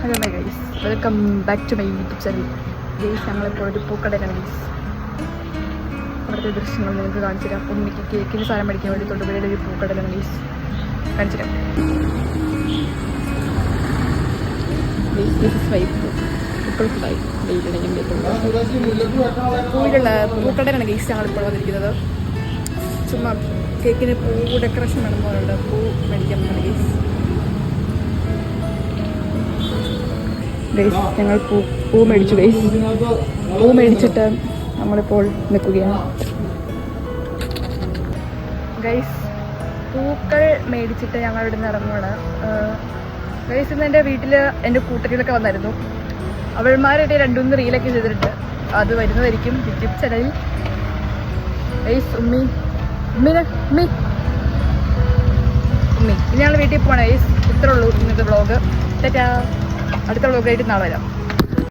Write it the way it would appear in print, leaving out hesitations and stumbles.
Hello my guys, welcome back to my YouTube channel. Guys, ഞങ്ങളിപ്പോൾ ഒരു പൂക്കടയിലാണ് guys. അവിടുത്തെ ദൃശ്യങ്ങൾ നിങ്ങൾക്ക് കാണിച്ചു തരാം. ഉമ്മിക്ക് കേക്കിന് സാധനം മേടിക്കാൻ വേണ്ടി തൊടുപുഴയിലെ ഒരു പൂക്കടയിലാണ് ഗൈസ്. കാണിച്ചു തരാം. പൂവിലുള്ള പൂക്കടയിലാണ് ഗൈസ് ഞങ്ങളിപ്പോൾ വന്നിരിക്കുന്നത്. ചുമ്മാ കേക്കിന് പൂ ഡെക്കറേഷൻ വേണം പോലുള്ള പൂ മേടിക്കാൻ പോകുന്നത് ഗൈസ്. ഗൈസ്, ഞങ്ങൾ പൂ മേടിച്ചു ഗൈസ്. പൂ മേടിച്ചിട്ട് നമ്മളിപ്പോൾ നിൽക്കുകയാണ് ഗൈസ്. പൂക്കൾ മേടിച്ചിട്ട് ഞങ്ങൾ ഇവിടെ നിന്ന് ഇറങ്ങുകയാണ് ഗൈസ്. ഇന്ന് എൻ്റെ വീട്ടിൽ എൻ്റെ കൂട്ടരികളൊക്കെ വന്നായിരുന്നു. അവൾമാരുടെ 2-3 റീലൊക്കെ ചെയ്തിട്ടുണ്ട്. അത് വരുന്നതായിരിക്കും യൂട്യൂബ് ചാനലിൽ. ഗൈസ്, ഉമ്മി ഇനി ഞങ്ങൾ വീട്ടിൽ പോകണം ഗൈസ്. ഇത്രേ ഉള്ളൂ ഇന്നത്തെ വ്ളോഗ്. അടുത്ത വ്ളോഗായിട്ട് നാളെ വരാം.